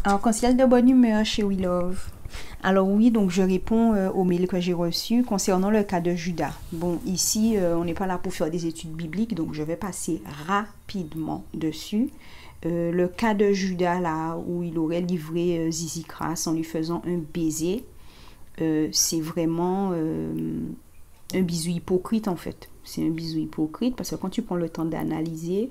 Alors, conciliable de bonne humeur chez We Love. Alors oui, donc je réponds au mail que j'ai reçu concernant le cas de Judas. Bon, ici, on n'est pas là pour faire des études bibliques, donc je vais passer rapidement dessus. Le cas de Judas, là, où il aurait livré Zizi Crass en lui faisant un baiser, c'est vraiment un bisou hypocrite, en fait. C'est un bisou hypocrite, parce que quand tu prends le temps d'analyser,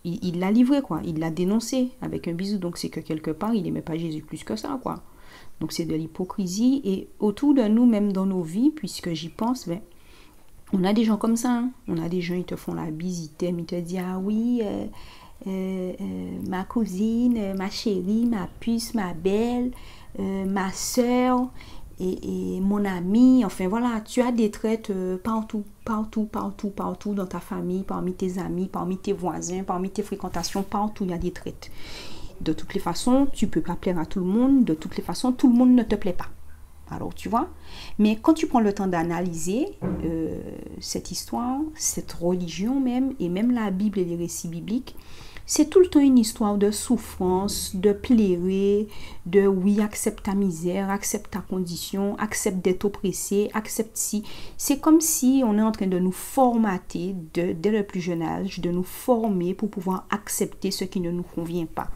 il l'a livré, quoi. Il l'a dénoncé avec un bisou. Donc, c'est que quelque part, il n'aimait pas Jésus plus que ça, quoi. Donc, c'est de l'hypocrisie. Et autour de nous, même dans nos vies, puisque j'y pense, ben, on a des gens comme ça. Hein. On a des gens, ils te font la bise, ils t'aiment, ils te disent, ah oui, ma cousine, ma chérie, ma puce, ma belle, ma soeur et mon ami, enfin voilà, tu as des traites partout dans ta famille, parmi tes amis, parmi tes voisins, parmi tes fréquentations, partout il y a des traites. De toutes les façons, tu peux pas plaire à tout le monde, de toutes les façons, tout le monde ne te plaît pas. Alors tu vois, mais quand tu prends le temps d'analyser cette histoire, cette religion même, et même la Bible et les récits bibliques, c'est tout le temps une histoire de souffrance, de plairer, de oui, accepte ta misère, accepte ta condition, accepte d'être oppressé, accepte si. C'est comme si on est en train de nous formater dès le plus jeune âge, de nous former pour pouvoir accepter ce qui ne nous convient pas.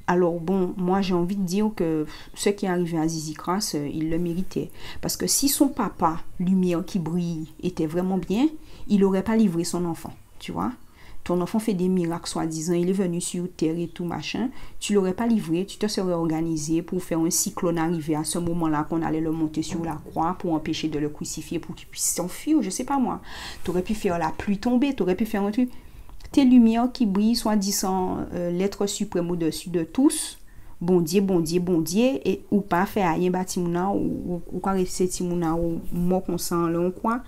Alors bon, moi j'ai envie de dire que ce qui est arrivé à Zizi Crass, il le méritait. Parce que si son papa, lumière qui brille, était vraiment bien, il n'aurait pas livré son enfant, tu vois. Ton enfant fait des miracles soi-disant, il est venu sur terre et tout machin, tu l'aurais pas livré, tu te serais organisé pour faire un cyclone arrivé à ce moment-là qu'on allait le monter sur la croix pour empêcher de le crucifier pour qu'il puisse s'enfuir, je sais pas moi. Tu aurais pu faire la pluie tomber, tu aurais pu faire un truc. Tes lumières qui brillent, soi-disant l'être suprême au-dessus de tous, bon Dieu, et ou pas faire rien bâtiment ou quoi rester timouna ou mort qu'on sent là on croit.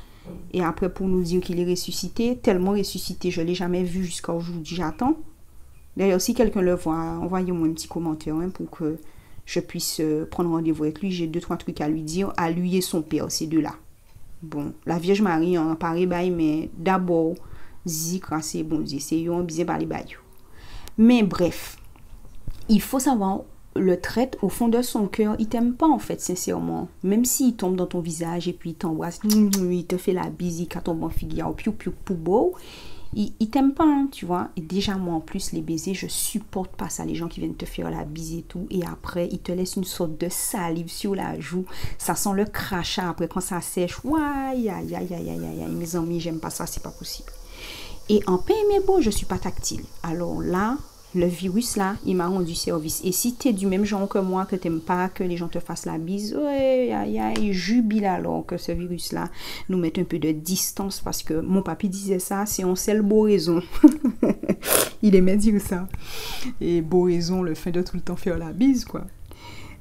Et après pour nous dire qu'il est ressuscité, tellement ressuscité, je ne l'ai jamais vu jusqu'à aujourd'hui, j'attends. D'ailleurs, si quelqu'un le voit, envoyez-moi un petit commentaire hein, pour que je puisse prendre rendez-vous avec lui. J'ai 2-3 trucs à lui dire, à lui et son père, ces deux-là. Bon, la Vierge Marie en pareil bail, mais d'abord, Zizi Crass, bon Dieu, c'est yon bisé par les bails. Mais bref, il faut savoir le traite au fond de son cœur, il t'aime pas en fait sincèrement, même s'il tombe dans ton visage et puis il t'embrasse, il te fait la bise, il tombe en figure, piou piou pou beau, il t'aime pas hein, tu vois. Et déjà moi en plus les baisers, je supporte pas ça, les gens qui viennent te faire la bise et tout, et après ils te laissent une sorte de salive sur la joue, ça sent le crachat après quand ça sèche, aïe aïe aïe aïe aïe aïe, mes amis j'aime pas ça, c'est pas possible. Et en paix mais beau, je suis pas tactile, alors là le virus là, il m'a rendu service. Et si tu es du même genre que moi, que tu n'aimes pas que les gens te fassent la bise, il jubile alors que ce virus là nous mette un peu de distance parce que mon papy disait ça, c'est on sait le beau raison. Il aimait dire ça. Et beau raison, le fait de tout le temps faire la bise, quoi.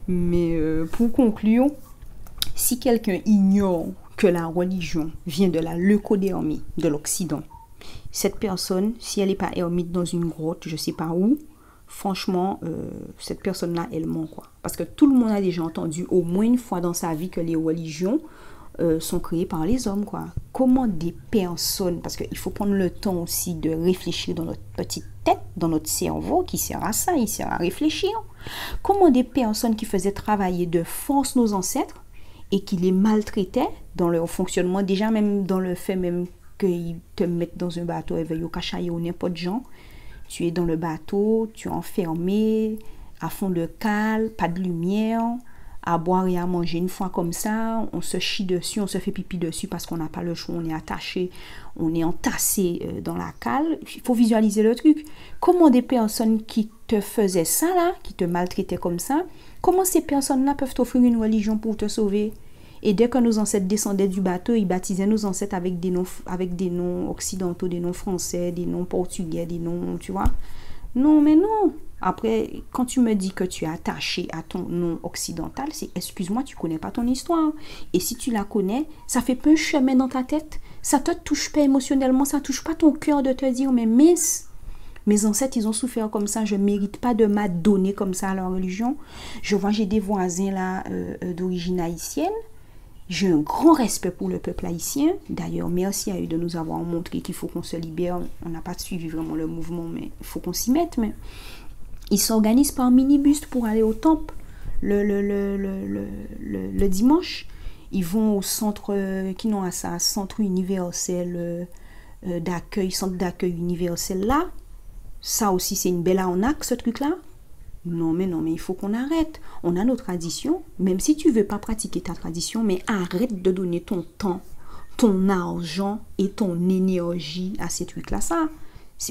Mais pour conclure, si quelqu'un ignore que la religion vient de la leucodémie de l'Occident, cette personne, si elle n'est pas ermite dans une grotte, je ne sais pas où, franchement, cette personne-là, elle ment, quoi. Parce que tout le monde a déjà entendu au moins une fois dans sa vie que les religions sont créées par les hommes, quoi. Comment des personnes, parce qu'il faut prendre le temps aussi de réfléchir dans notre petite tête, dans notre cerveau, qui sert à ça, il sert à réfléchir. Comment des personnes qui faisaient travailler de force nos ancêtres et qui les maltraitaient dans leur fonctionnement, déjà même dans le fait même qu'ils te mettent dans un bateau avec au cachaille ou n'importe gens. Tu es dans le bateau, tu es enfermé, à fond de cale, pas de lumière, à boire et à manger une fois comme ça, on se chie dessus, on se fait pipi dessus parce qu'on n'a pas le choix, on est attaché, on est entassé dans la cale. Il faut visualiser le truc. Comment des personnes qui te faisaient ça là, qui te maltraitaient comme ça, comment ces personnes-là peuvent t'offrir une religion pour te sauver? Et dès que nos ancêtres descendaient du bateau, ils baptisaient nos ancêtres avec des noms occidentaux, des noms français, des noms portugais, des noms, tu vois. Non, mais non. Après, quand tu me dis que tu es attaché à ton nom occidental, c'est, excuse-moi, tu connais pas ton histoire. Et si tu la connais, ça fait pas un chemin dans ta tête. Ça te touche pas émotionnellement, ça touche pas ton cœur de te dire, mais mince, mes ancêtres, ils ont souffert comme ça, je ne mérite pas de m'adonner comme ça à leur religion. Je vois, j'ai des voisins là d'origine haïtienne. J'ai un grand respect pour le peuple haïtien. D'ailleurs, merci à eux de nous avoir montré qu'il faut qu'on se libère. On n'a pas suivi vraiment le mouvement, mais il faut qu'on s'y mette. Mais Ils s'organisent par minibus pour aller au temple le dimanche. Ils vont au centre, qui n'ont à ça, centre universel d'accueil, centre d'accueil universel là. Ça aussi, c'est une belle arnaque, ce truc-là. Non, mais il faut qu'on arrête. On a nos traditions. Même si tu veux pas pratiquer ta tradition, mais arrête de donner ton temps, ton argent et ton énergie à ces trucs-là.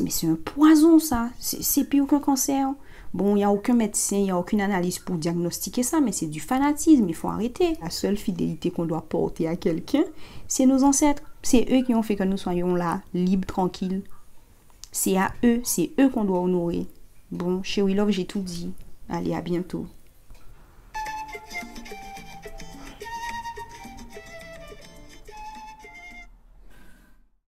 Mais c'est un poison, ça. C'est pire qu'un cancer. Bon, il n'y a aucun médecin, il n'y a aucune analyse pour diagnostiquer ça, mais c'est du fanatisme, il faut arrêter. La seule fidélité qu'on doit porter à quelqu'un, c'est nos ancêtres. C'est eux qui ont fait que nous soyons là, libres, tranquilles. C'est eux qu'on doit honorer. Bon, chez We Love, j'ai tout dit. Allez, à bientôt.